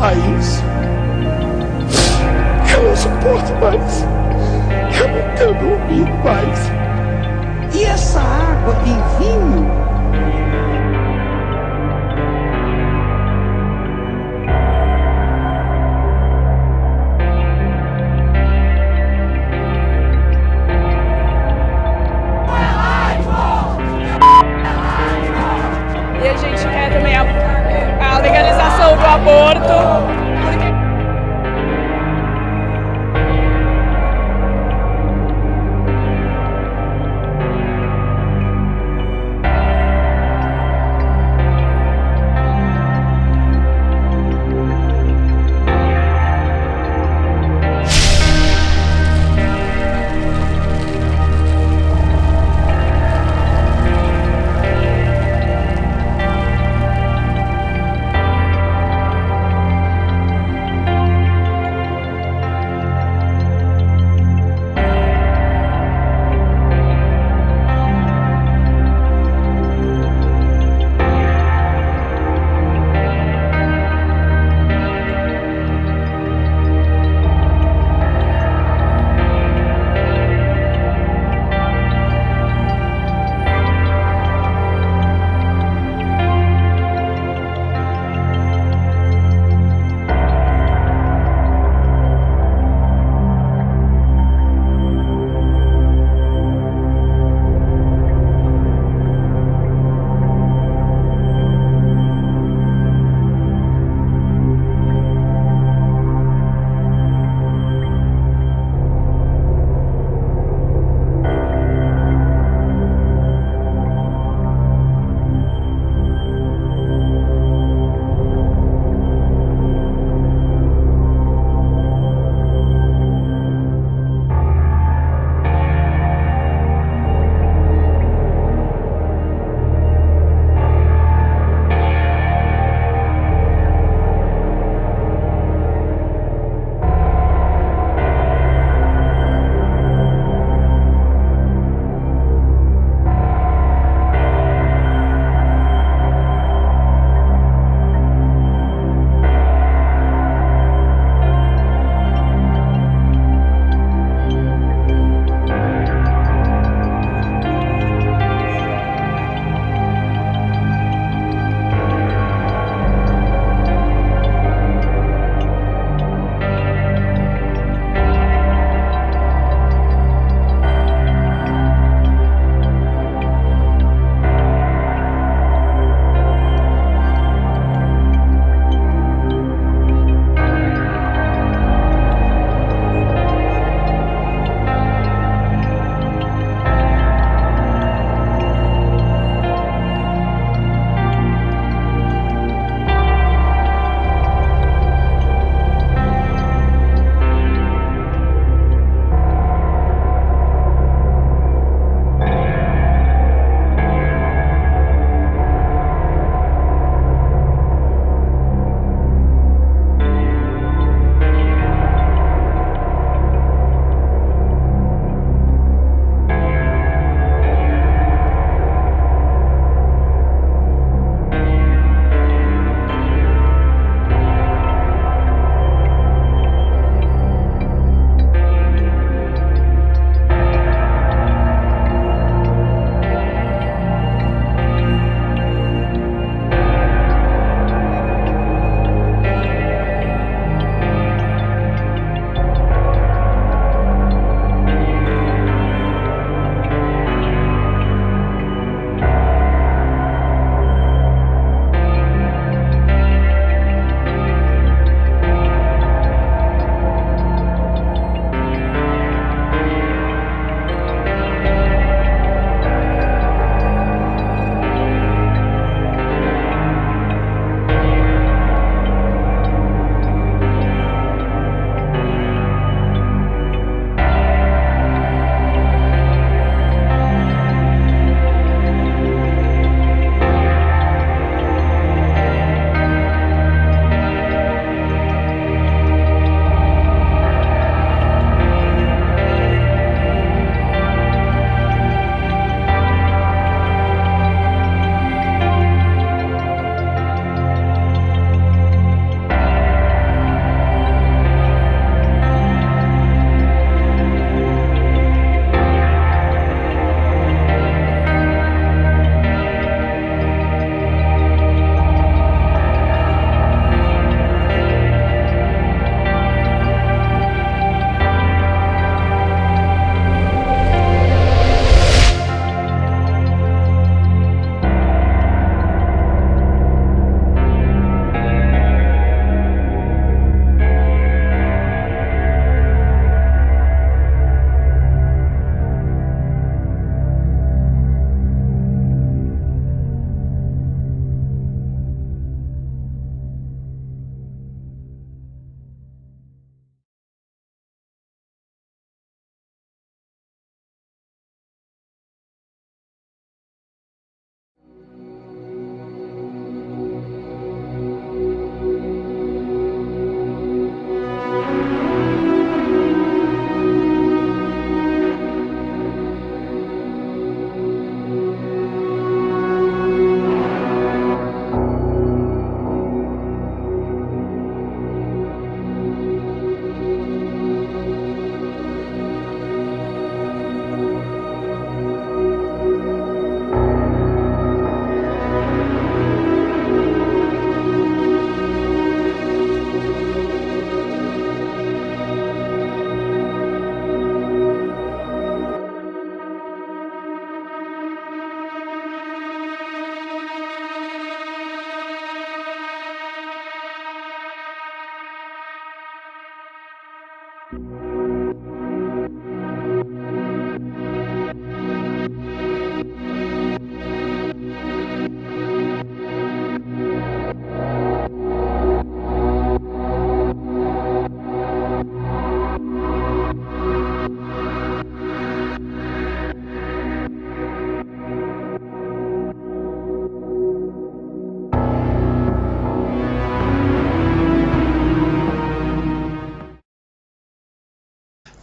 a isso. Eu não suporto mais. Eu não tenho dormido mais. E essa água em vinho? E a gente quer também a legalização do aborto.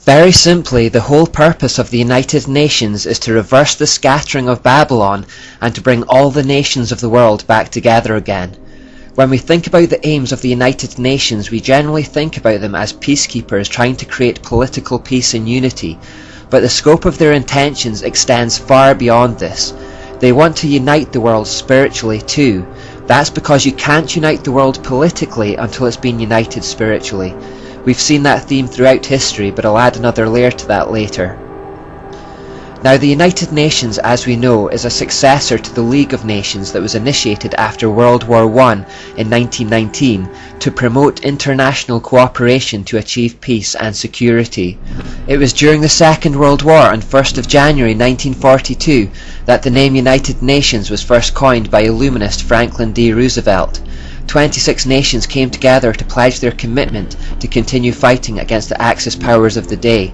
Very simply, the whole purpose of the United Nations is to reverse the scattering of Babylon and to bring all the nations of the world back together again. When we think about the aims of the United Nations, we generally think about them as peacekeepers trying to create political peace and unity, but the scope of their intentions extends far beyond this. They want to unite the world spiritually too. That's because you can't unite the world politically until it's been united spiritually. We've seen that theme throughout history, but I'll add another layer to that later. Now, the United Nations, as we know, is a successor to the League of Nations that was initiated after World War I in 1919 to promote international cooperation to achieve peace and security. It was during the Second World War on 1st of January 1942 that the name United Nations was first coined by illuminist Franklin D. Roosevelt. 26 nations came together to pledge their commitment to continue fighting against the Axis powers of the day.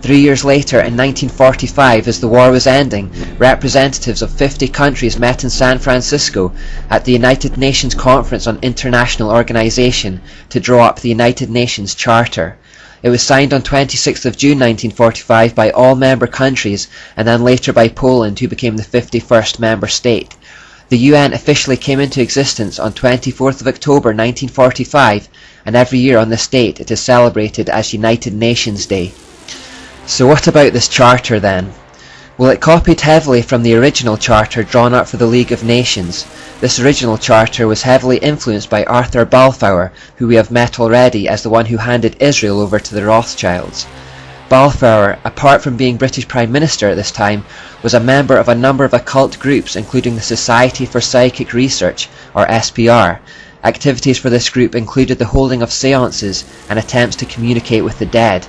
3 years later, in 1945, as the war was ending, representatives of 50 countries met in San Francisco at the United Nations Conference on International Organization to draw up the United Nations Charter. It was signed on 26th of June 1945 by all member countries and then later by Poland, who became the 51st member state. The UN officially came into existence on 24th of October 1945, and every year on this date it is celebrated as United Nations Day. So what about this charter then? Well, it copied heavily from the original charter drawn up for the League of Nations. This original charter was heavily influenced by Arthur Balfour, who we have met already as the one who handed Israel over to the Rothschilds. Balfour, apart from being British Prime Minister at this time, was a member of a number of occult groups, including the Society for Psychic Research, or SPR. Activities for this group included the holding of seances and attempts to communicate with the dead.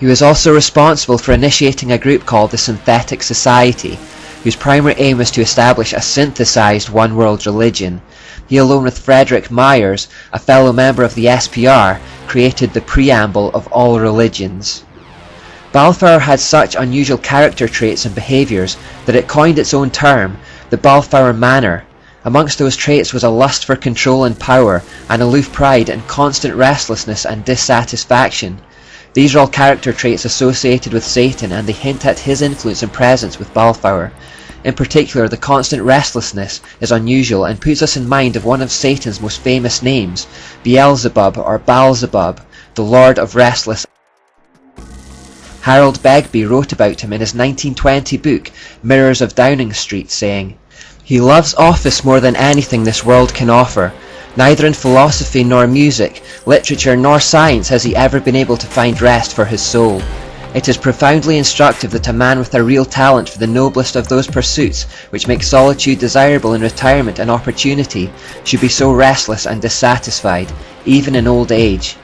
He was also responsible for initiating a group called the Synthetic Society, whose primary aim was to establish a synthesized one-world religion. He, along with Frederick Myers, a fellow member of the SPR, created the preamble of all religions. Balfour had such unusual character traits and behaviours that it coined its own term, the Balfour Manner. Amongst those traits was a lust for control and power, an aloof pride and constant restlessness and dissatisfaction. These are all character traits associated with Satan, and they hint at his influence and presence with Balfour. In particular, the constant restlessness is unusual and puts us in mind of one of Satan's most famous names, Beelzebub or baal-zebu, the Lord of Restless. Harold Begbie wrote about him in his 1920 book, Mirrors of Downing Street, saying, "He loves office more than anything this world can offer. Neither in philosophy nor music, literature nor science has he ever been able to find rest for his soul. It is profoundly instructive that a man with a real talent for the noblest of those pursuits which make solitude desirable in retirement and opportunity should be so restless and dissatisfied, even in old age.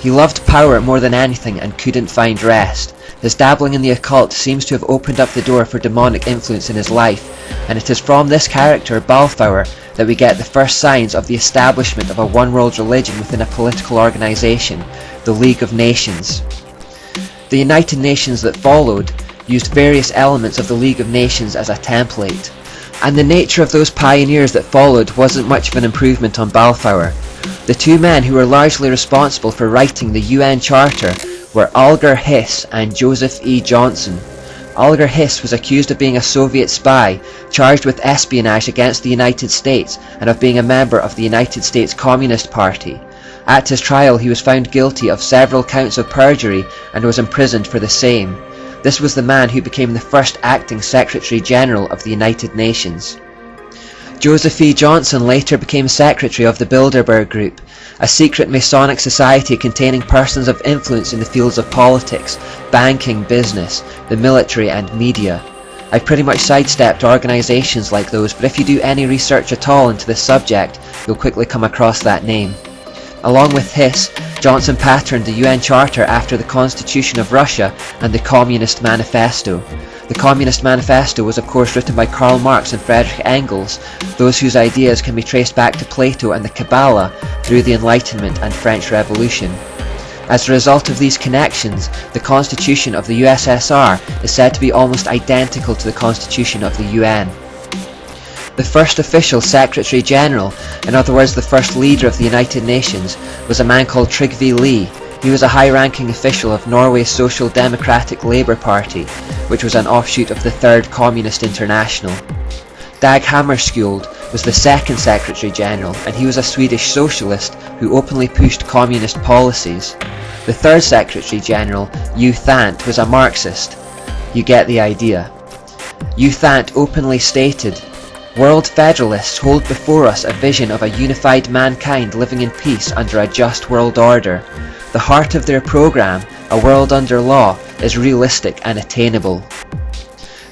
He loved power more than anything and couldn't find rest. His dabbling in the occult seems to have opened up the door for demonic influence in his life, and it is from this character, Balfour, that we get the first signs of the establishment of a one-world religion within a political organisation, the League of Nations. The United Nations that followed used various elements of the League of Nations as a template, and the nature of those pioneers that followed wasn't much of an improvement on Balfour. The two men who were largely responsible for writing the UN Charter were Alger Hiss and Joseph E. Johnson. Alger Hiss was accused of being a Soviet spy, charged with espionage against the United States, and of being a member of the United States Communist Party. At his trial he was found guilty of several counts of perjury and was imprisoned for the same. This was the man who became the first acting Secretary General of the United Nations. Joseph E. Johnson later became secretary of the Bilderberg Group, a secret Masonic society containing persons of influence in the fields of politics, banking, business, the military and media. I've pretty much sidestepped organisations like those, but if you do any research at all into this subject, you'll quickly come across that name. Along with Hiss, Johnson patterned the UN Charter after the Constitution of Russia and the Communist Manifesto. The Communist Manifesto was of course written by Karl Marx and Friedrich Engels, those whose ideas can be traced back to Plato and the Kabbalah through the Enlightenment and French Revolution. As a result of these connections, the Constitution of the USSR is said to be almost identical to the Constitution of the UN. The first official Secretary General, in other words the first leader of the United Nations, was a man called Trygve Lie. He was a high-ranking official of Norway's Social Democratic Labour Party, which was an offshoot of the Third Communist International. Dag Hammarskjöld was the second Secretary General, and he was a Swedish socialist who openly pushed communist policies. The third Secretary General, U Thant, was a Marxist. You get the idea. U Thant openly stated, "World Federalists hold before us a vision of a unified mankind living in peace under a just world order. The heart of their programme, a world under law, is realistic and attainable."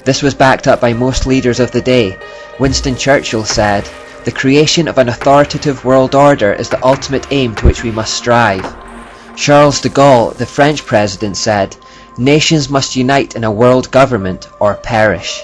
This was backed up by most leaders of the day. Winston Churchill said, "The creation of an authoritative world order is the ultimate aim to which we must strive." Charles de Gaulle, the French president, said, "Nations must unite in a world government or perish."